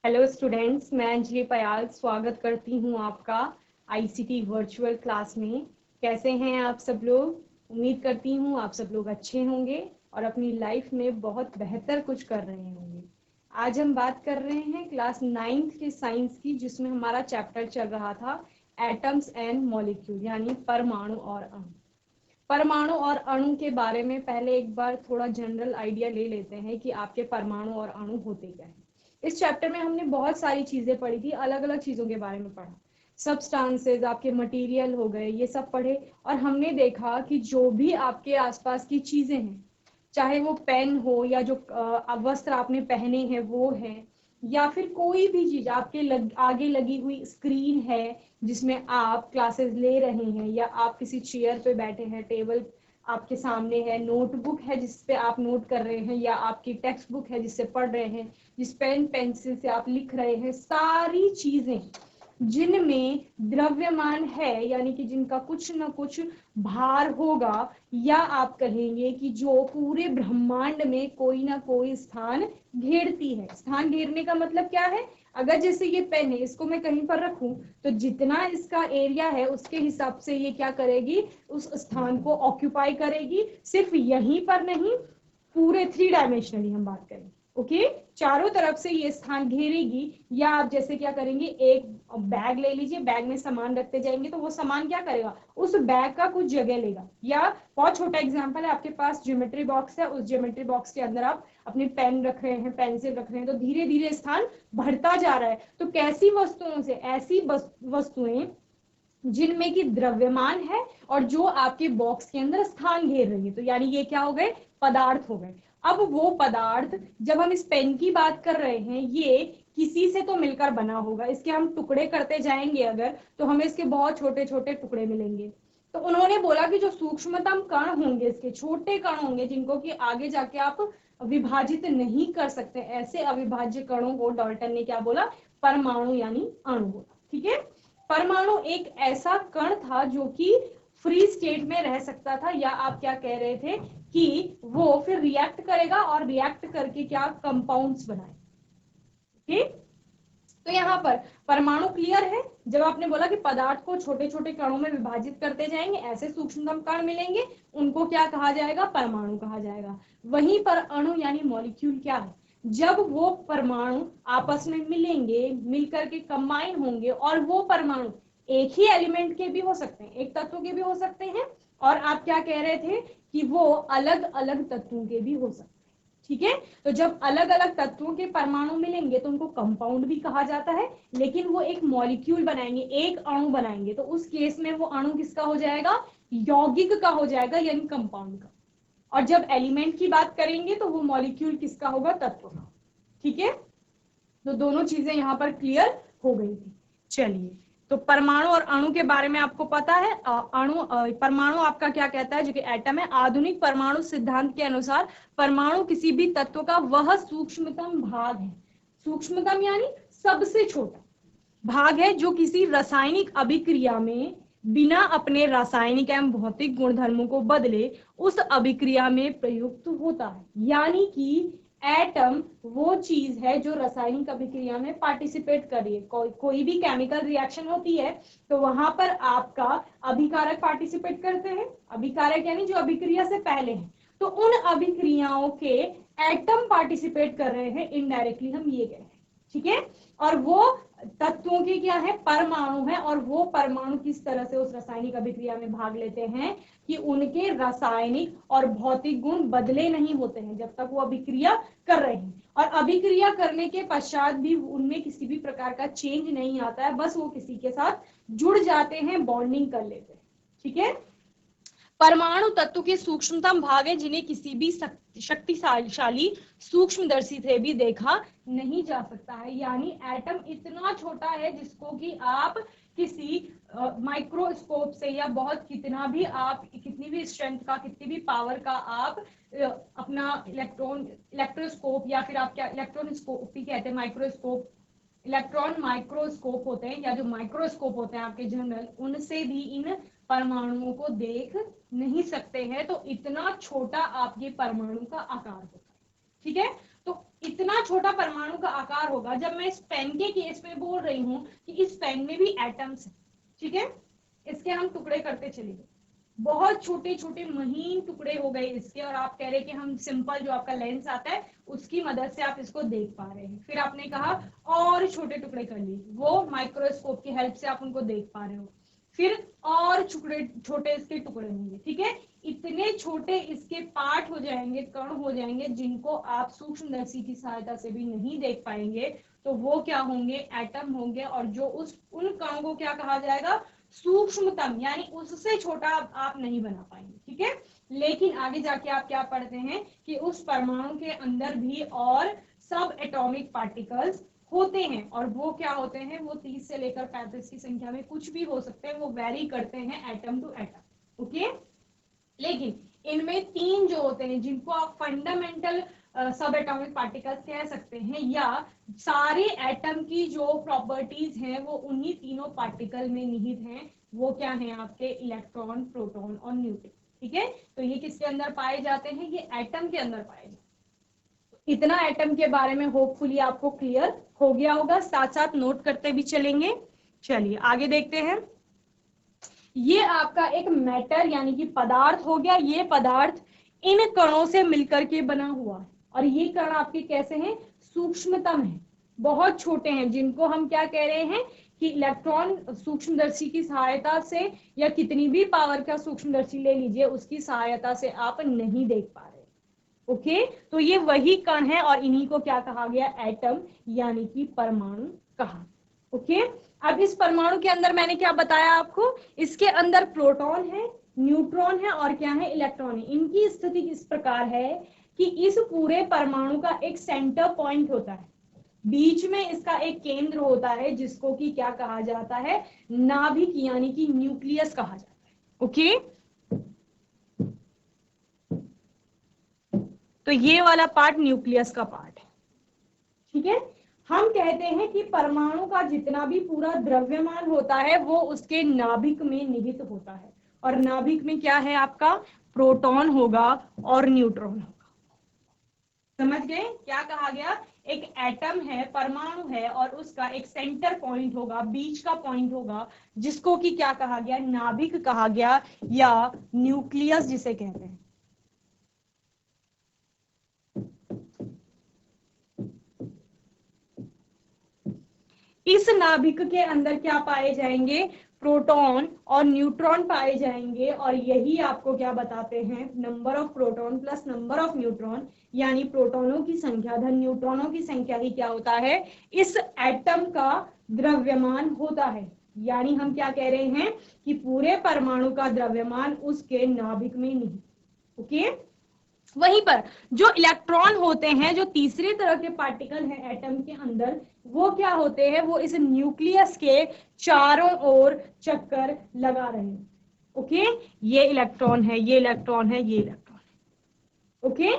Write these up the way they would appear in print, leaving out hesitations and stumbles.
Hello students, मैं अंजलि पयाल स्वागत करती हूँ आपका आईसीटी वर्चुअल क्लास में। कैसे हैं आप सब लोग? उम्मीद करती हूँ आप सब लोग अच्छे होंगे और अपनी लाइफ में बहुत बेहतर कुछ कर रहे होंगे। आज हम बात कर रहे हैं क्लास 9th के साइंस की, जिसमें हमारा चैप्टर चल रहा था एटम्स एंड मॉलिक्यूल, यानी परमाणु और अणु। परमाणु और अणु के बारे में पहले एक बार थोड़ा जनरल आइडिया ले लेते हैं कि आपके परमाणु और अणु होते क्या है। इस चैप्टर में हमने बहुत सारी चीजें पढ़ी थी, अलग अलग चीजों के बारे में पढ़ा। सब्सटेंसेस, आपके मटेरियल हो गए, ये सब पढ़े। और हमने देखा कि जो भी आपके आसपास की चीजें हैं, चाहे वो पेन हो या जो वस्त्र आपने पहने हैं वो है, या फिर कोई भी चीज आपके आगे लगी हुई स्क्रीन है जिसमें आप क्लासेस ले रहे हैं, या आप किसी चेयर पे बैठे हैं, टेबल आपके सामने है, नोटबुक है जिसपे आप नोट कर रहे हैं, या आपकी टेक्स्ट बुक है जिससे पढ़ रहे हैं, जिस पेन पेंसिल से आप लिख रहे हैं, सारी चीजें जिनमें द्रव्यमान है, यानी कि जिनका कुछ ना कुछ भार होगा, या आप कहेंगे कि जो पूरे ब्रह्मांड में कोई ना कोई स्थान घेरती है। स्थान घेरने का मतलब क्या है? अगर जैसे ये पेन है, इसको मैं कहीं पर रखूं तो जितना इसका एरिया है उसके हिसाब से ये क्या करेगी, उस स्थान को ऑक्यूपाई करेगी। सिर्फ यहीं पर नहीं, पूरे 3 डायमेंशनली हम बात करें। ओके, चारों तरफ से ये स्थान घेरेगी। या आप जैसे क्या करेंगे, एक बैग ले लीजिए, बैग में सामान रखते जाएंगे तो वो सामान क्या करेगा, उस बैग का कुछ जगह लेगा। या बहुत छोटा एग्जांपल है, आपके पास ज्योमेट्री बॉक्स है, उस ज्योमेट्री बॉक्स के अंदर आप अपने पेन रख रहे हैं, पेंसिल रख रहे हैं, तो धीरे धीरे स्थान बढ़ता जा रहा है। तो कैसी वस्तुओं से? ऐसी वस्तुएं जिनमें की द्रव्यमान है और जो आपके बॉक्स के अंदर स्थान घेर रही है। तो यानी ये क्या हो गए, पदार्थ हो गए। अब वो पदार्थ, जब हम इस पेन की बात कर रहे हैं, ये किसी से तो मिलकर बना होगा। इसके हम टुकड़े करते जाएंगे अगर, तो हमें इसके बहुत छोटे छोटे टुकड़े मिलेंगे। तो उन्होंने बोला कि जो सूक्ष्मतम कण होंगे, इसके छोटे कण होंगे जिनको कि आगे जाके आप विभाजित नहीं कर सकते, ऐसे अविभाज्य कणों को डाल्टन ने क्या बोला, परमाणु यानी अणु बोला। ठीक है, परमाणु एक ऐसा कण था जो कि फ्री स्टेट में रह सकता था, या आप क्या कह रहे थे कि वो फिर रिएक्ट करेगा और रिएक्ट करके क्या कंपाउंड्स बनाए। ठीक, तो यहाँ पर परमाणु क्लियर है। जब आपने बोला कि पदार्थ को छोटे छोटे कणों में विभाजित करते जाएंगे, ऐसे सूक्ष्मतम कण मिलेंगे, उनको क्या कहा जाएगा, परमाणु कहा जाएगा। वहीं पर अणु यानी मॉलिक्यूल क्या है, जब वो परमाणु आपस में मिलेंगे, मिलकर के कंबाइन होंगे, और वो परमाणु एक ही एलिमेंट के भी हो सकते हैं, एक तत्व के भी हो सकते हैं, और आप क्या कह रहे थे कि वो अलग अलग तत्वों के भी हो सकते हैं। ठीक है, तो जब अलग अलग तत्वों के परमाणु मिलेंगे तो उनको कंपाउंड भी कहा जाता है, लेकिन वो एक मॉलिक्यूल बनाएंगे, एक अणु बनाएंगे, तो उस केस में वो अणु किसका हो जाएगा, यौगिक का हो जाएगा, यानी कंपाउंड का। और जब एलिमेंट की बात करेंगे तो वो मॉलिक्यूल किसका होगा, तत्व का। ठीक है, तो दोनों चीजें यहाँ पर क्लियर हो गई थी। चलिए, तो परमाणु और अणु के बारे में आपको पता है। परमाणु आपका क्या कहता है, जो कि एटम है। आधुनिक परमाणु सिद्धांत के अनुसार परमाणु किसी भी तत्व का वह सूक्ष्मतम भाग है। सूक्ष्मतम यानी सबसे छोटा भाग है, जो किसी रासायनिक अभिक्रिया में बिना अपने रासायनिक एवं भौतिक गुणधर्मों को बदले उस अभिक्रिया में प्रयुक्त होता है। यानी कि एटम वो चीज है जो रासायनिक अभिक्रिया में पार्टिसिपेट कर रही है। कोई भी केमिकल रिएक्शन होती है तो वहां पर आपका अभिकारक पार्टिसिपेट करते हैं। अभिकारक यानी जो अभिक्रिया से पहले है, तो उन अभिक्रियाओं के एटम पार्टिसिपेट कर रहे हैं, इनडायरेक्टली हम ये कह रहे हैं। ठीक है, और वो तत्वों के क्या है, परमाणु है। और वो परमाणु किस तरह से उस रासायनिक अभिक्रिया में भाग लेते हैं कि उनके रासायनिक और भौतिक गुण बदले नहीं होते हैं जब तक वो अभिक्रिया कर रहे हैं। और अभिक्रिया करने के पश्चात भी उनमें किसी भी प्रकार का चेंज नहीं आता है, बस वो किसी के साथ जुड़ जाते हैं, बॉन्डिंग कर लेते हैं। ठीक है, परमाणु तत्व के सूक्ष्मतम भाग है जिन्हें किसी भी शक्तिशाली सूक्ष्मदर्शी से भी देखा नहीं जा सकता है। यानी एटम इतना छोटा है जिसको कि आप किसी माइक्रोस्कोप से या बहुत कितनी भी स्ट्रेंथ का, कितनी भी पावर का आप अपना इलेक्ट्रोस्कोप, या फिर आप क्या इलेक्ट्रॉनस्कोप भी कहते हैं, माइक्रोस्कोप, इलेक्ट्रॉन माइक्रोस्कोप होते हैं, या जो माइक्रोस्कोप होते हैं आपके जनरल, उनसे भी इन परमाणुओं को देख नहीं सकते हैं। तो इतना छोटा आपके परमाणु का आकार होता है। ठीक है, तो इतना बहुत छोटा परमाणु का आकार होगा। जब मैं इस पेन के केस में बोल रही हूँ कि इस पेन में भी एटम्स है, ठीक है, इसके हम टुकड़े करते चले गए, बहुत छोटे छोटे महीन टुकड़े हो गए इसके, और आप कह रहे कि हम सिंपल जो आपका लेंस आता है उसकी मदद से आप इसको देख पा रहे हैं। फिर आपने कहा और छोटे टुकड़े कर लिए, वो माइक्रोस्कोप की हेल्प से आप उनको देख पा रहे हो। फिर और छोटे इसके टुकड़े होंगे, ठीक है, इतने छोटे इसके पार्ट हो जाएंगे, कण हो जाएंगे, जिनको आप सूक्ष्मदर्शी की सहायता से भी नहीं देख पाएंगे। तो वो क्या होंगे, एटम होंगे। और जो उन कणों को क्या कहा जाएगा, सूक्ष्मतम, यानी उससे छोटा आप नहीं बना पाएंगे, ठीक है। लेकिन आगे जाके आप क्या पढ़ते हैं कि उस परमाणु के अंदर भी और सब एटॉमिक पार्टिकल्स होते हैं, और वो क्या होते हैं, वो 30 से लेकर 35 की संख्या में कुछ भी हो सकते हैं, वो वेरी करते हैं एटम टू एटम, ओके। लेकिन इनमें 3 जो होते हैं जिनको आप फंडामेंटल सब एटॉमिक पार्टिकल्स कह सकते हैं, या सारे एटम की जो प्रॉपर्टीज हैं वो उन्हीं तीनों पार्टिकल में निहित हैं। वो क्या है, आपके इलेक्ट्रॉन, प्रोटॉन और न्यूट्रॉन, ठीक है। तो ये किसके अंदर पाए जाते हैं, ये एटम के अंदर पाए जाते हैं। इतना एटम के बारे में होपफुली आपको क्लियर हो गया होगा, साथ साथ नोट करते भी चलेंगे। चलिए आगे देखते हैं। ये आपका एक मैटर यानी कि पदार्थ हो गया। ये पदार्थ इन कणों से मिलकर के बना हुआ है, और ये कण आपके कैसे हैं, सूक्ष्मतम है, बहुत छोटे हैं, जिनको हम क्या कह रहे हैं कि इलेक्ट्रॉन सूक्ष्मदर्शी की सहायता से, या कितनी भी पावर का सूक्ष्मदर्शी ले लीजिए, उसकी सहायता से आप नहीं देख पा रहे, ओके। तो ये वही कण है, और इन्हीं को क्या कहा गया, एटम यानी कि परमाणु कहा, ओके। अब इस परमाणु के अंदर मैंने क्या बताया आपको, इसके अंदर प्रोटॉन है, न्यूट्रॉन है और क्या है, इलेक्ट्रॉन है। इनकी स्थिति इस प्रकार है कि इस पूरे परमाणु का एक सेंटर पॉइंट होता है, बीच में इसका एक केंद्र होता है, जिसको कि क्या कहा जाता है, नाभिक यानी कि न्यूक्लियस कहा जाता है, ओके। तो ये वाला पार्ट न्यूक्लियस का पार्ट है, ठीक है। हम कहते हैं कि परमाणु का जितना भी पूरा द्रव्यमान होता है वो उसके नाभिक में निहित होता है, और नाभिक में क्या है आपका, प्रोटॉन होगा और न्यूट्रॉन होगा। समझ गए क्या कहा गया, एक एटम है, परमाणु है, और उसका एक सेंटर पॉइंट होगा, बीच का पॉइंट होगा, जिसको कि क्या कहा गया, नाभिक कहा गया, या न्यूक्लियस जिसे कहते हैं। इस नाभिक के अंदर क्या पाए जाएंगे, प्रोटॉन और न्यूट्रॉन पाए जाएंगे, और यही आपको क्या बताते हैं, number of proton plus number of neutron, यानी प्रोटॉनों की संख्या धन न्यूट्रॉनों की संख्या ही क्या होता है, इस एटम का द्रव्यमान होता है। यानी हम क्या कह रहे हैं कि पूरे परमाणु का द्रव्यमान उसके नाभिक में निहित, ओके। वहीं पर जो इलेक्ट्रॉन होते हैं, जो तीसरे तरह के पार्टिकल हैं एटम के अंदर, वो क्या होते हैं, वो इस न्यूक्लियस के चारों ओर चक्कर लगा रहे हैं, ओके। ये इलेक्ट्रॉन है, ये इलेक्ट्रॉन है, ये इलेक्ट्रॉन है, ओके।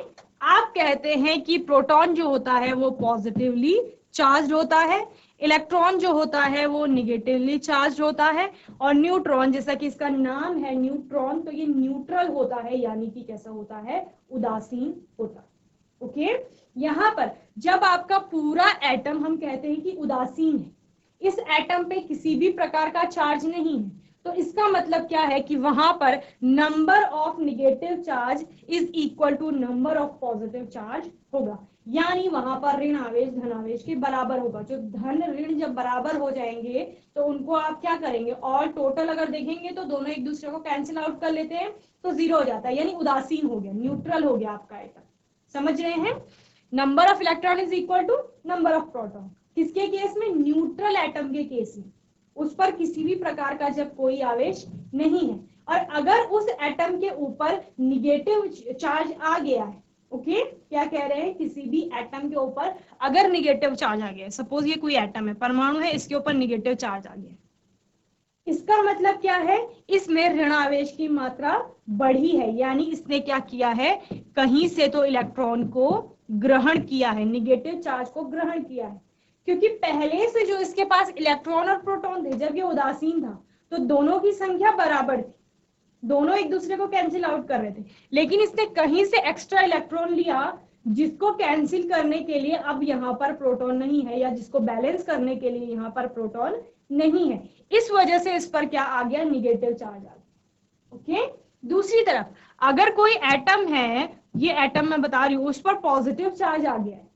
आप कहते हैं कि प्रोटॉन जो होता है वो पॉजिटिवली चार्ज होता है, इलेक्ट्रॉन जो होता है वो निगेटिवली चार्ज होता है, और न्यूट्रॉन, जैसा कि इसका नाम है न्यूट्रॉन, तो ये न्यूट्रल होता है, यानी कि कैसा होता है, उदासीन होता है, ओके। यहाँ पर जब आपका पूरा एटम हम कहते हैं कि उदासीन है, इस एटम पे किसी भी प्रकार का चार्ज नहीं है, तो इसका मतलब क्या है कि वहां पर number of negative charge is equal to number of positive charge होगा, यानी वहां पर ऋण आवेश धन आवेश के बराबर होगा। जो धन ऋण जब बराबर हो जाएंगे तो उनको आप क्या करेंगे, और टोटल अगर देखेंगे तो दोनों एक दूसरे को कैंसिल आउट कर लेते हैं, तो 0 हो जाता है, यानी उदासीन हो गया, न्यूट्रल हो गया आपका एटम। समझ रहे हैं, number of electron is equal to number of proton, किसके केस में, न्यूट्रल एटम के केस में, उस पर किसी भी प्रकार का जब कोई आवेश नहीं है। और अगर उस एटम के ऊपर निगेटिव चार्ज आ गया है, ओके, क्या कह रहे हैं, किसी भी एटम के ऊपर अगर निगेटिव चार्ज आ गया, सपोज ये कोई एटम है, परमाणु है, इसके ऊपर निगेटिव चार्ज आ गया, इसका मतलब क्या है, इसमें ऋण आवेश की मात्रा बढ़ी है, यानी इसने क्या किया है, कहीं से तो इलेक्ट्रॉन को ग्रहण किया है, निगेटिव चार्ज को ग्रहण किया है। क्योंकि पहले से जो इसके पास इलेक्ट्रॉन और प्रोटॉन थे, जब ये उदासीन था, तो दोनों की संख्या बराबर थी, दोनों एक दूसरे को कैंसिल आउट कर रहे थे, लेकिन इसने कहीं से एक्स्ट्रा इलेक्ट्रॉन लिया, जिसको कैंसिल करने के लिए अब यहाँ पर प्रोटॉन नहीं है, या जिसको बैलेंस करने के लिए यहाँ पर प्रोटॉन नहीं है, इस वजह से इस पर क्या आ गया, निगेटिव चार्ज आ गया। ओके, दूसरी तरफ अगर कोई एटम है, ये एटम मैं बता रही हूँ, उस पर पॉजिटिव चार्ज आ गया है,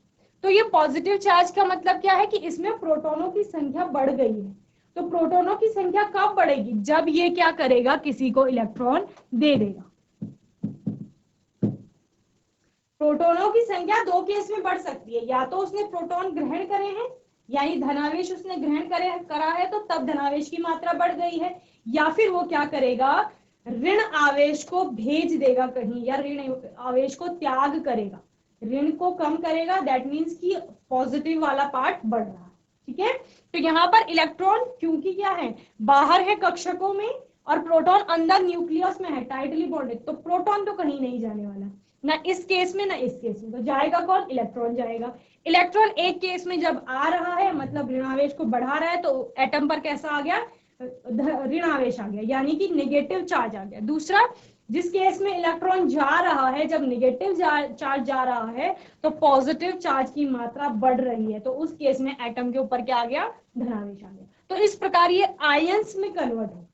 तो ये पॉजिटिव चार्ज का मतलब क्या है कि इसमें प्रोटॉनों की संख्या बढ़ गई है। तो प्रोटॉनों की संख्या कब बढ़ेगी, जब ये क्या करेगा, किसी को इलेक्ट्रॉन दे देगा। प्रोटॉनों की संख्या दो केस में बढ़ सकती है, या तो उसने प्रोटॉन ग्रहण करे हैं, यानी धनावेश उसने ग्रहण करा है तो तब धनावेश की मात्रा बढ़ गई है, या फिर वो क्या करेगा, ऋण आवेश को भेज देगा कहीं, या ऋण आवेश को त्याग करेगा, ऋण को कम करेगा, दैट मीन्स कि पॉजिटिव वाला पार्ट बढ़ रहा है। ठीक है, तो यहाँ पर इलेक्ट्रॉन क्योंकि क्या है, बाहर है कक्षकों में और प्रोटॉन अंदर न्यूक्लियस में है, टाइटली बॉन्डेड, तो प्रोटॉन तो कहीं नहीं जाने वाला, ना इस केस में ना इस केस में, तो जाएगा कौन, इलेक्ट्रॉन जाएगा। इलेक्ट्रॉन एक केस में जब आ रहा है, मतलब ऋणावेश को बढ़ा रहा है, तो एटम पर कैसा आ गया, ऋणावेश आ गया, यानी कि नेगेटिव चार्ज आ गया। दूसरा, जिस केस में इलेक्ट्रॉन जा रहा है, जब नेगेटिव चार्ज जा रहा है तो पॉजिटिव चार्ज की मात्रा बढ़ रही है, तो उस केस में एटम के ऊपर क्या आ गया, धनावेश आ गया। तो इस प्रकार ये आयंस में कन्वर्ट हो,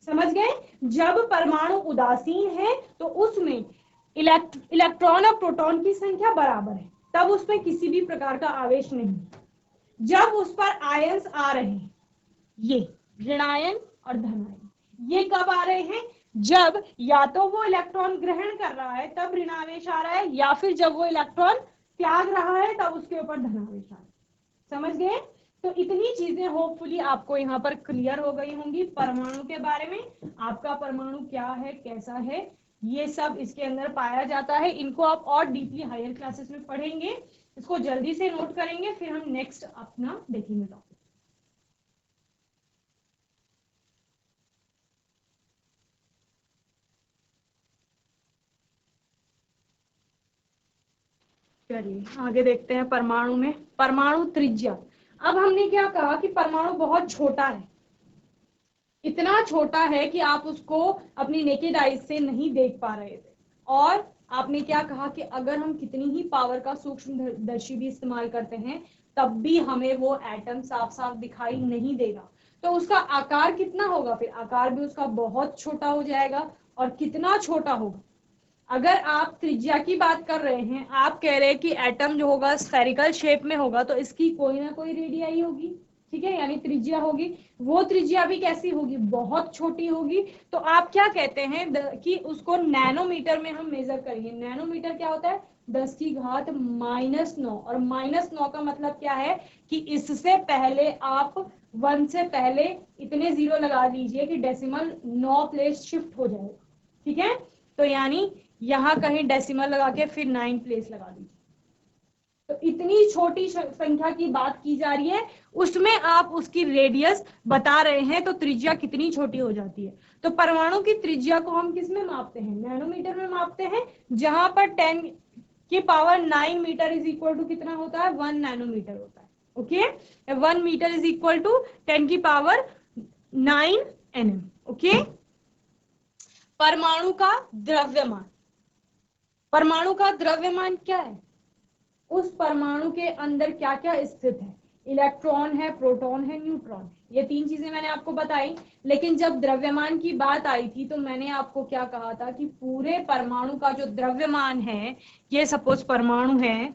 समझ गए। जब परमाणु उदासीन है तो उसमें इलेक्ट्रॉन और प्रोटॉन की संख्या बराबर है, तब उसमें किसी भी प्रकार का आवेश नहीं। जब उस पर आयंस आ रहे हैं, ये ऋणायन और धनायन, ये कब आ रहे हैं, जब या तो वो इलेक्ट्रॉन ग्रहण कर रहा है तब ऋणावेश आ रहा है, या फिर जब वो इलेक्ट्रॉन त्याग रहा है तब उसके ऊपर धनावेश आ रहा है। समझ गए। तो इतनी चीजें होपफुली आपको यहाँ पर क्लियर हो गई होंगी परमाणु के बारे में। आपका परमाणु क्या है, कैसा है, ये सब इसके अंदर पाया जाता है। इनको आप और डीपली हायर क्लासेस में पढ़ेंगे, इसको जल्दी से नोट करेंगे, फिर हम नेक्स्ट अपना देखेंगे टॉपिक। चलिए आगे देखते हैं परमाणु में। परमाणु त्रिज्या। अब हमने क्या कहा कि परमाणु बहुत छोटा है, इतना छोटा है कि आप उसको अपनी नेकेड आईज से नहीं देख पा रहे थे। और आपने क्या कहा कि अगर हम कितनी ही पावर का सूक्ष्मदर्शी भी इस्तेमाल करते हैं तब भी हमें वो एटम साफ साफ दिखाई नहीं देगा। तो उसका आकार कितना होगा, फिर आकार भी उसका बहुत छोटा हो जाएगा। और कितना छोटा होगा, अगर आप त्रिज्या की बात कर रहे हैं, आप कह रहे हैं कि एटम जो होगा स्फेरिकल शेप में होगा, तो इसकी कोई ना कोई रेडियाई होगी, ठीक है, यानी त्रिज्या होगी। वो त्रिज्या भी कैसी होगी, बहुत छोटी होगी। तो आप क्या कहते हैं कि उसको नैनोमीटर में हम मेजर करेंगे। नैनोमीटर क्या होता है, 10 की घात -9। और -9 का मतलब क्या है कि इससे पहले आप 1 से पहले इतने जीरो लगा लीजिए कि डेसिमल 9 प्लेस शिफ्ट हो जाएगा। ठीक है, तो यानी यहां कहीं डेसिमल लगा के फिर 9 प्लेस लगा दीजिए। तो इतनी छोटी संख्या की बात की जा रही है, उसमें आप उसकी रेडियस बता रहे हैं, तो त्रिज्या कितनी छोटी हो जाती है। तो परमाणु की त्रिज्या को हम किस में मापते हैं, नैनोमीटर में मापते हैं, जहां पर 10 की power 9 metre is equal to कितना होता है, 1 नैनोमीटर होता है। Okay, 1 metre is equal to 10 की पावर 9 nm। ओके, परमाणु का द्रव्यमान। परमाणु का द्रव्यमान क्या है, उस परमाणु के अंदर क्या क्या स्थित है, इलेक्ट्रॉन है, प्रोटॉन है, न्यूट्रॉन है, ये 3 चीजें मैंने आपको बताई। लेकिन जब द्रव्यमान की बात आई थी तो मैंने आपको क्या कहा था कि पूरे परमाणु का जो द्रव्यमान है, ये सपोज परमाणु है,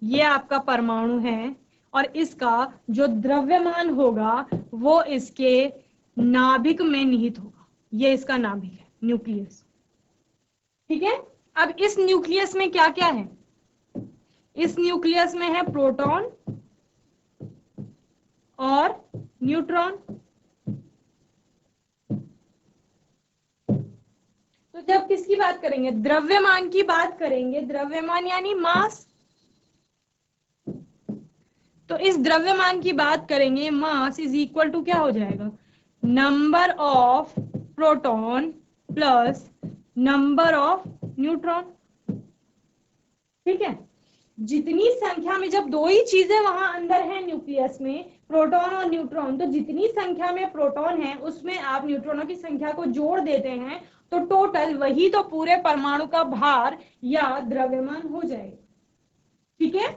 ये आपका परमाणु है, और इसका जो द्रव्यमान होगा वो इसके नाभिक में निहित होगा। ये इसका नाभिक है, न्यूक्लियस। ठीक है, अब इस न्यूक्लियस में क्या क्या है, इस न्यूक्लियस में है प्रोटॉन और न्यूट्रॉन। तो जब किसकी बात करेंगे, द्रव्यमान की बात करेंगे, द्रव्यमान यानी मास। तो इस द्रव्यमान की बात करेंगे, मास इज इक्वल टू क्या हो जाएगा, number of proton plus number of neutron. ठीक है, जितनी संख्या में, जब दो ही चीजें वहां अंदर है न्यूक्लियस में, प्रोटॉन और न्यूट्रॉन, तो जितनी संख्या में प्रोटॉन है उसमें आप न्यूट्रॉनों की संख्या को जोड़ देते हैं तो टोटल वही तो पूरे परमाणु का भार या द्रव्यमान हो जाएगा। ठीक है,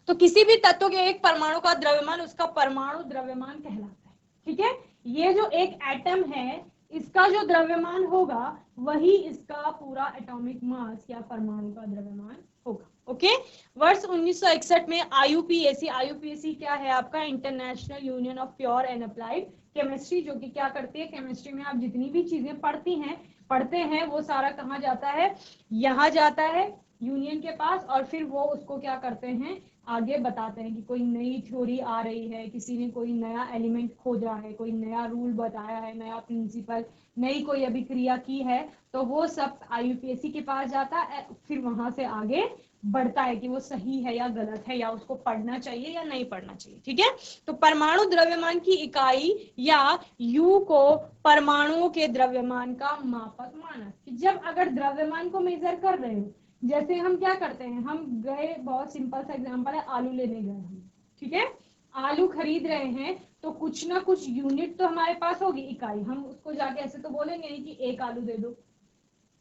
तो किसी भी तत्व के एक परमाणु का द्रव्यमान उसका परमाणु द्रव्यमान कहलाता है। ठीक है, ये जो एक एटम है इसका जो द्रव्यमान होगा वही इसका पूरा एटॉमिक मास या परमाणु का द्रव्यमान होगा। ओके, वर्ष 1961 में आईयूपीएसी क्या है आपका, international union of pure and applied chemistry, जो कि क्या करती है, केमिस्ट्री में आप जितनी भी चीजें पढ़ते हैं वो सारा कहाँ जाता है, यहाँ जाता है यूनियन के पास, और फिर वो उसको क्या करते हैं, आगे बताते हैं कि कोई नई थ्योरी आ रही है, किसी ने कोई नया एलिमेंट खोजा है, कोई नया रूल बताया है, नया प्रिंसिपल, नई कोई अभिक्रिया की है, तो वो सब आईयूपीएसी के पास जाता है, फिर वहां से आगे बढ़ता है कि वो सही है या गलत है, या उसको पढ़ना चाहिए या नहीं पढ़ना चाहिए। ठीक है, तो परमाणु द्रव्यमान की इकाई या यू को परमाणुओं के द्रव्यमान का मापक माना। जब अगर द्रव्यमान को मेजर कर रहे हो, जैसे हम क्या करते हैं, हम गए, बहुत सिंपल सा एग्जांपल है, आलू लेने गए हम, ठीक है, आलू खरीद रहे हैं, तो कुछ ना कुछ यूनिट तो हमारे पास होगी, इकाई, हम उसको जाके ऐसे तो बोलेंगे नहीं कि एक आलू दे दो,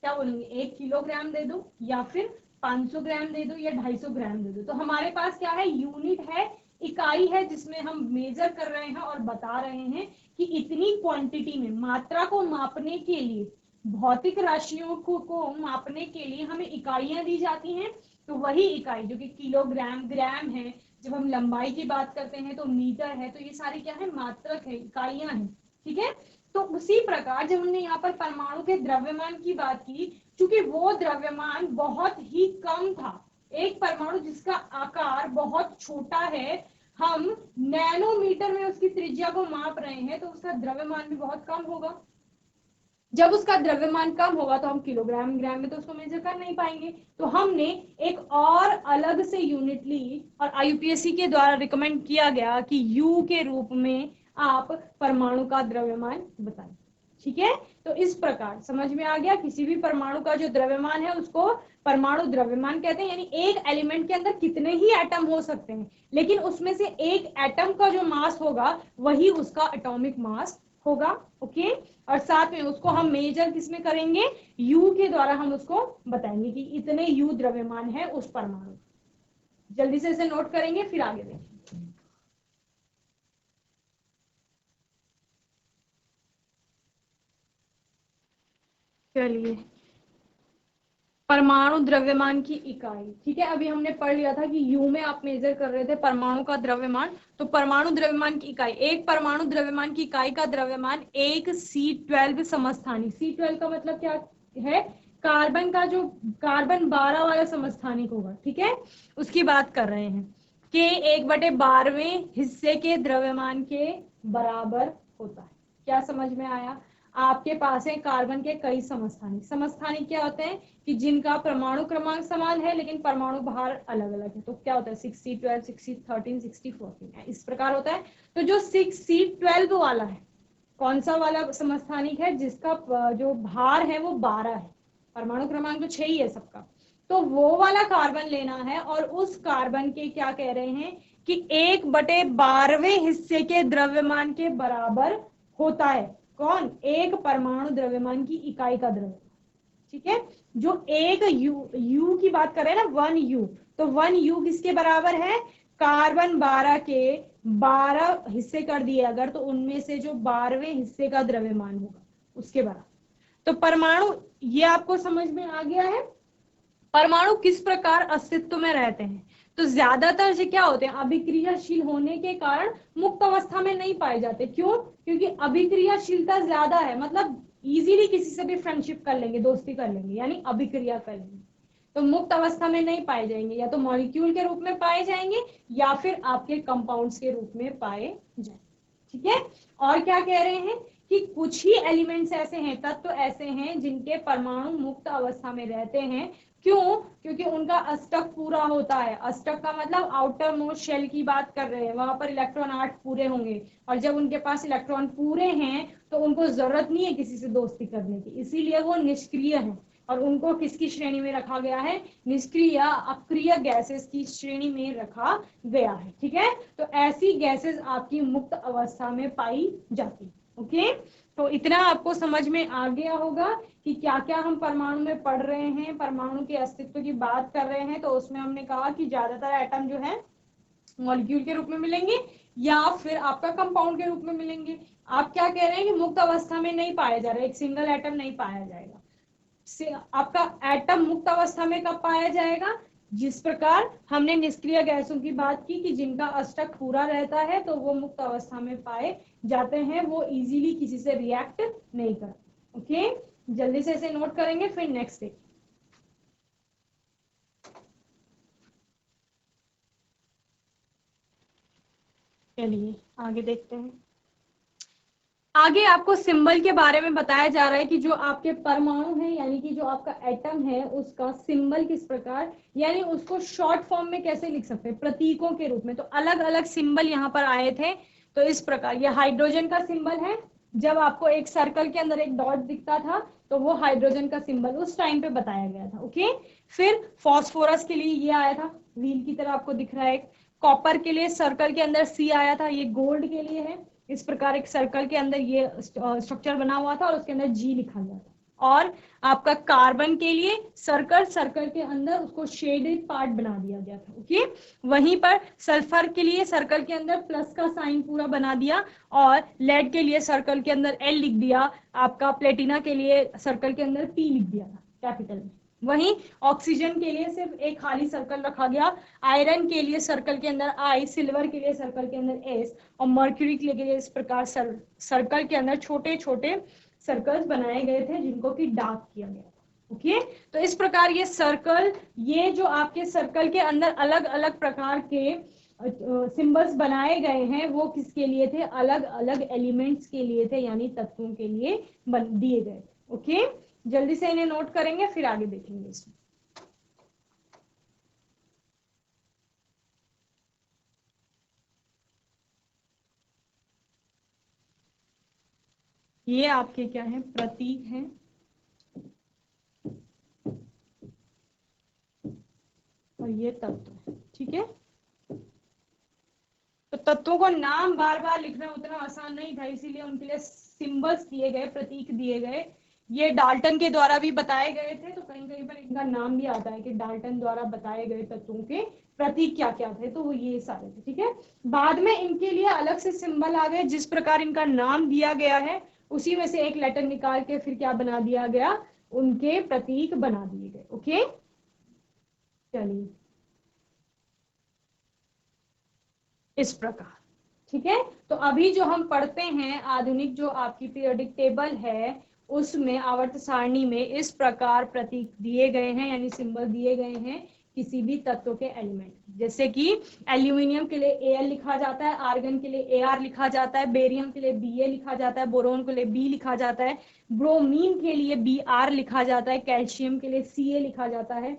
क्या बोलेंगे, 1 किलोग्राम दे दो, या फिर 500 ग्राम दे दो, या 250 ग्राम दे दो। तो हमारे पास क्या है, यूनिट है, इकाई है, जिसमें हम मेजर कर रहे हैं और बता रहे हैं कि इतनी क्वांटिटी में, मात्रा को मापने के लिए, भौतिक राशियों को मापने के लिए हमें इकाइयां दी जाती हैं। तो वही इकाई जो कि किलोग्राम, ग्राम है, जब हम लंबाई की बात करते हैं तो मीटर है, तो ये सारी क्या है, मात्रक है, इकाइयां हैं। ठीक है, तो उसी प्रकार जब हमने यहाँ पर परमाणु के द्रव्यमान की बात की, क्योंकि वो द्रव्यमान बहुत ही कम था, एक परमाणु जिसका आकार बहुत छोटा है, हम नैनोमीटर में उसकी त्रिज्या को माप रहे हैं, तो उसका द्रव्यमान भी बहुत कम होगा। जब उसका द्रव्यमान कम होगा तो हम किलोग्राम, ग्राम में तो उसको मेजर कर नहीं पाएंगे, तो हमने एक और अलग से यूनिट ली, और आईयूपीएसी के द्वारा रिकमेंड किया गया कि यू के रूप में आप परमाणु का द्रव्यमान बताएं। ठीक है, तो इस प्रकार समझ में आ गया, किसी भी परमाणु का जो द्रव्यमान है उसको परमाणु द्रव्यमान कहते हैं, यानी एक एलिमेंट के अंदर कितने ही एटम हो सकते हैं, लेकिन उसमें से एक एटम का जो मास होगा वही उसका एटॉमिक मास होगा। ओके, और साथ में उसको हम मेजर किसमें करेंगे, यू के द्वारा हम उसको बताएंगे कि इतने यू द्रव्यमान है उस परमाणु। जल्दी से इसे नोट करेंगे, फिर आगे देखेंगे। चलिए, परमाणु द्रव्यमान की इकाई, ठीक है, अभी हमने पढ़ लिया था कि यू में आप मेजर कर रहे थे परमाणु का द्रव्यमान, तो परमाणु द्रव्यमान की इकाई, एक परमाणु द्रव्यमान की इकाई का द्रव्यमान एक C12 समस्थानिक, C12 का मतलब क्या है, कार्बन का जो कार्बन 12 वाला समस्थानिक होगा, ठीक है, उसकी बात कर रहे हैं, के 1/12वें हिस्से के द्रव्यमान के बराबर होता है। क्या समझ में आया, आपके पास है कार्बन के कई समस्थानिक, समस्थानिक क्या होते हैं कि जिनका परमाणु क्रमांक समान है लेकिन परमाणु भार अलग अलग है, तो क्या होता है 6C12, 6C13, 6C14, इस प्रकार होता है। तो जो 6C12 वाला है, कौन सा वाला समस्थानिक है, जिसका जो भार है वो 12 है, परमाणु क्रमांक तो 6 ही है सबका, तो वो वाला कार्बन लेना है, और उस कार्बन के क्या कह रहे हैं कि 1/12वें हिस्से के द्रव्यमान के बराबर होता है। कौन, एक परमाणु द्रव्यमान की इकाई का द्रव्यमान। ठीक है, जो एक यू की बात कर रहे हैं ना, 1U, तो 1U किसके बराबर है, कार्बन 12 के 12 हिस्से कर दिए अगर, तो उनमें से जो 12वें हिस्से का द्रव्यमान होगा उसके बराबर। तो परमाणु, ये आपको समझ में आ गया है, परमाणु किस प्रकार अस्तित्व में रहते हैं। तो ज्यादातर से क्या होते हैं, अभिक्रियाशील होने के कारण मुक्त अवस्था में नहीं पाए जाते। क्यों, क्योंकि अभिक्रियाशीलता ज्यादा है, मतलब इजीली किसी से भी फ्रेंडशिप कर लेंगे, दोस्ती कर लेंगे, यानी अभिक्रिया कर लेंगे, तो मुक्त अवस्था में नहीं पाए जाएंगे, या तो मॉलिक्यूल के रूप में पाए जाएंगे या फिर आपके कंपाउंड्स के रूप में पाए जाएंगे। ठीक है, और क्या कह रहे हैं कि कुछ ही एलिमेंट्स ऐसे हैं, तत्व ऐसे हैं जिनके परमाणु मुक्त अवस्था में रहते हैं। क्यों, क्योंकि उनका अष्टक पूरा होता है, अष्टक का मतलब आउटर मोस्ट शेल की बात कर रहे हैं, वहां पर इलेक्ट्रॉन 8 पूरे होंगे, और जब उनके पास इलेक्ट्रॉन पूरे हैं तो उनको जरूरत नहीं है किसी से दोस्ती करने की, इसीलिए वो निष्क्रिय है। और उनको किसकी श्रेणी में रखा गया है? निष्क्रिय या अक्रिय गैसेस की श्रेणी में रखा गया है। ठीक है, तो ऐसी गैसेस आपकी मुक्त अवस्था में पाई जाती। ओके, तो इतना आपको समझ में आ गया होगा कि क्या क्या हम परमाणु में पढ़ रहे हैं, परमाणु के अस्तित्व की बात कर रहे हैं। तो उसमें हमने कहा कि ज्यादातर एटम जो है मॉलिक्यूल के रूप में मिलेंगे या फिर आपका कंपाउंड के रूप में मिलेंगे। आप क्या कह रहे हैं कि मुक्त अवस्था में नहीं पाया जा रहा है, एक सिंगल एटम नहीं पाया जाएगा। आपका एटम मुक्त अवस्था में कब पाया जाएगा? जिस प्रकार हमने निष्क्रिय गैसों की बात की कि जिनका अष्टक पूरा रहता है तो वो मुक्त अवस्था में पाए जाते हैं, वो इजीली किसी से रिएक्ट नहीं करते। ओके, जल्दी से इसे नोट करेंगे, फिर नेक्स्ट देखिए। चलिए आगे देखते हैं। आगे आपको सिंबल के बारे में बताया जा रहा है कि जो आपके परमाणु है यानी कि जो आपका एटम है उसका सिंबल किस प्रकार, यानी उसको शॉर्ट फॉर्म में कैसे लिख सकते हैं, प्रतीकों के रूप में। तो अलग अलग सिंबल यहाँ पर आए थे। तो इस प्रकार ये हाइड्रोजन का सिंबल है। जब आपको एक सर्कल के अंदर एक डॉट दिखता था तो वो हाइड्रोजन का सिंबल उस टाइम पे बताया गया था। ओके, फिर फॉस्फोरस के लिए ये आया था, व्हील की तरह आपको दिख रहा है। कॉपर के लिए सर्कल के अंदर सी आया था, ये गोल्ड के लिए है। इस प्रकार एक सर्कल के अंदर ये स्ट्रक्चर बना हुआ था और उसके अंदर जी लिखा गया था। और आपका कार्बन के लिए सर्कल, सर्कल के अंदर उसको शेडेड पार्ट बना दिया गया था। ओके, वहीं पर सल्फर के लिए सर्कल के अंदर प्लस का साइन पूरा बना दिया और लेड के लिए सर्कल के अंदर एल लिख दिया। आपका प्लेटिना के लिए सर्कल के अंदर पी लिख दिया था कैपिटल में। वहीं ऑक्सीजन के लिए सिर्फ एक खाली सर्कल रखा गया। आयरन के लिए सर्कल के अंदर आई, सिल्वर के लिए सर्कल के अंदर एस और मर्क्यूरी के लिए इस प्रकार सर्कल के अंदर छोटे छोटे सर्कल्स बनाए गए थे जिनको कि डार्क किया गया था। ओके, तो इस प्रकार ये सर्कल, ये जो आपके सर्कल के अंदर अलग अलग प्रकार के सिंबल्स बनाए गए हैं वो किसके लिए थे? अलग अलग एलिमेंट्स के लिए थे, यानी तत्वों के लिए दिए गए। ओके, जल्दी से इन्हें नोट करेंगे फिर आगे देखेंगे इसमें। ये आपके क्या है? प्रतीक हैं। और ये तत्व है। ठीक है, तो तत्वों को नाम बार बार लिखना उतना आसान नहीं था, इसीलिए उनके लिए सिंबल्स दिए गए, प्रतीक दिए गए। ये डाल्टन के द्वारा भी बताए गए थे, तो कहीं कहीं पर इनका नाम भी आता है कि डाल्टन द्वारा बताए गए तत्वों के प्रतीक क्या क्या थे। तो वो ये सारे थे। ठीक है, बाद में इनके लिए अलग से सिंबल आ गए। जिस प्रकार इनका नाम दिया गया है उसी में से एक लेटर निकाल के फिर क्या बना दिया गया? उनके प्रतीक बना दिए गए। ओके, चलिए इस प्रकार। ठीक है, तो अभी जो हम पढ़ते हैं आधुनिक जो आपकी पीरियोडिक टेबल है उसमें आवर्त सारणी में इस प्रकार प्रतीक दिए गए हैं, यानी सिंबल दिए गए हैं किसी भी तत्व के एलिमेंट। जैसे कि एल्यूमिनियम के लिए Al लिखा जाता है, आर्गन के लिए Ar लिखा जाता है, बेरियम के लिए Ba लिखा जाता है, बोरोन के लिए B लिखा जाता है, ब्रोमीन के लिए Br लिखा जाता है, कैल्शियम के लिए Ca लिखा जाता है,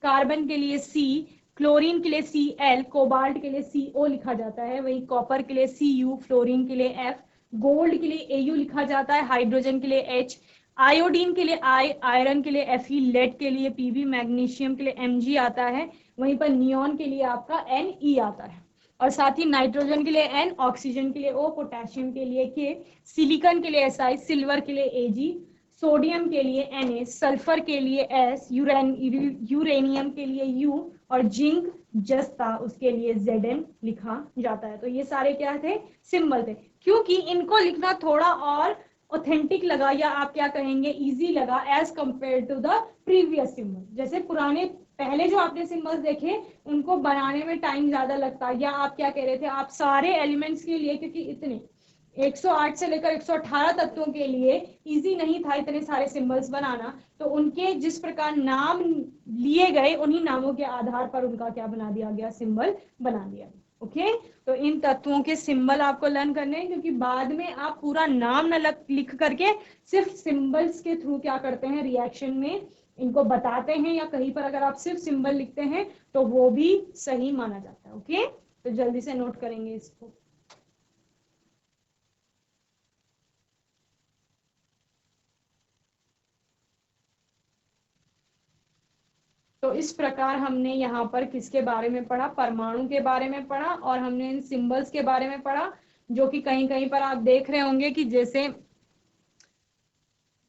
कार्बन के लिए C, क्लोरीन के लिए Cl, कोबाल्ट के लिए Co लिखा जाता है, वही कॉपर के लिए Cu, फ्लोरीन के लिए F, गोल्ड के लिए Au लिखा जाता है, हाइड्रोजन के लिए H, आयोडीन के लिए I, आयरन के लिए Fe, लेड के लिए Pb, मैग्नीशियम के लिए Mg आता है, वहीं पर नियॉन के लिए आपका Ne आता है, और साथ ही नाइट्रोजन के लिए N, ऑक्सीजन के लिए O, पोटेशियम के लिए K, सिलिकॉन के लिए Si, सिल्वर के लिए Ag, सोडियम के लिए Na, सल्फर के लिए S, यूरेनियम के लिए U और जिंक जस्ता उसके लिए Zn लिखा जाता है। तो ये सारे क्या थे? सिंबल थे। क्योंकि इनको लिखना थोड़ा और ऑथेंटिक लगा या आप क्या कहेंगे इजी लगा as compare to the previous symbol. जैसे पुराने पहले जो आपने सिंबल्स देखे उनको बनाने में टाइम ज्यादा लगता, या आप क्या कह रहे थे, आप सारे एलिमेंट्स के लिए, क्योंकि इतने 108 से लेकर 118 तत्वों के लिए इजी नहीं था इतने सारे सिंबल्स बनाना, तो उनके जिस प्रकार नाम लिए गए उन्हीं नामों के आधार पर उनका क्या बना दिया गया? सिंबल बना दिया। ओके, तो इन तत्वों के सिंबल आपको लर्न करने हैं, क्योंकि बाद में आप पूरा नाम न लिख करके सिर्फ सिंबल्स के थ्रू क्या करते हैं? रिएक्शन में इनको बताते हैं, या कहीं पर अगर आप सिर्फ सिंबल लिखते हैं तो वो भी सही माना जाता है। ओके, तो जल्दी से नोट करेंगे इसको। तो इस प्रकार हमने यहाँ पर किसके बारे में पढ़ा, परमाणु के बारे में पढ़ा, और हमने इन सिंबल्स के बारे में पढ़ा, जो कि कहीं कहीं पर आप देख रहे होंगे कि जैसे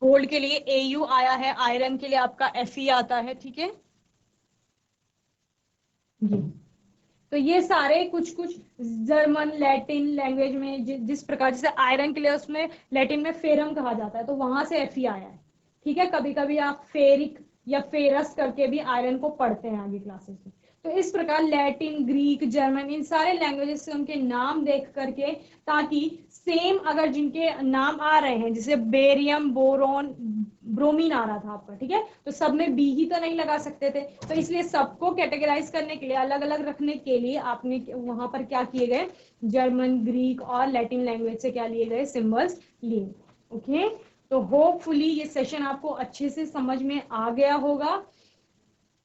गोल्ड के लिए AU आया है, आयरन के लिए आपका FE आता है, ठीक है। तो ये सारे कुछ कुछ जर्मन लैटिन लैंग्वेज में जिस प्रकार, जैसे आयरन के लिए उसमें लैटिन में फेरम कहा जाता है, तो वहां से FE आया है, ठीक है। कभी कभी आप फेरिक या फेरस करके भी आयरन को पढ़ते हैं आगे क्लासेस में। तो इस प्रकार लैटिन, ग्रीक, जर्मन, इन सारे लैंग्वेजेस से उनके नाम देख करके, ताकि सेम अगर जिनके नाम आ रहे हैं, जैसे बेरियम, बोरोन, ब्रोमीन आ रहा था आपका, ठीक है, तो सब में बी ही तो नहीं लगा सकते थे, तो इसलिए सबको कैटेगराइज करने के लिए, अलग अलग रखने के लिए आपने वहां पर क्या किए गए, जर्मन, ग्रीक और लैटिन लैंग्वेज से क्या लिए गए, सिंबल्स लिए। ओके, तो होपफुली ये सेशन आपको अच्छे से समझ में आ गया होगा।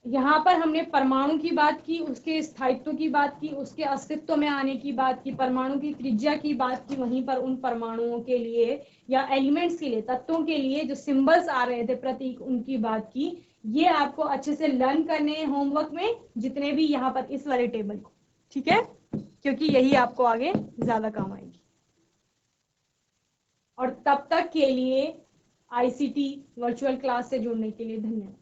यहाँ पर हमने परमाणु की बात की, उसके स्थायित्व की बात की, उसके अस्तित्व में आने की बात की, परमाणु की त्रिज्या की बात की, वहीं पर उन परमाणुओं के लिए या एलिमेंट्स के लिए, तत्वों के लिए जो सिंबल्स आ रहे थे, प्रतीक, उनकी बात की। ये आपको अच्छे से लर्न करने हैं होमवर्क में, जितने भी यहाँ पर इस वाले टेबल को, ठीक है, क्योंकि यही आपको आगे ज्यादा काम आएगी। और तब तक के लिए ICT वर्चुअल क्लास से जुड़ने के लिए धन्यवाद।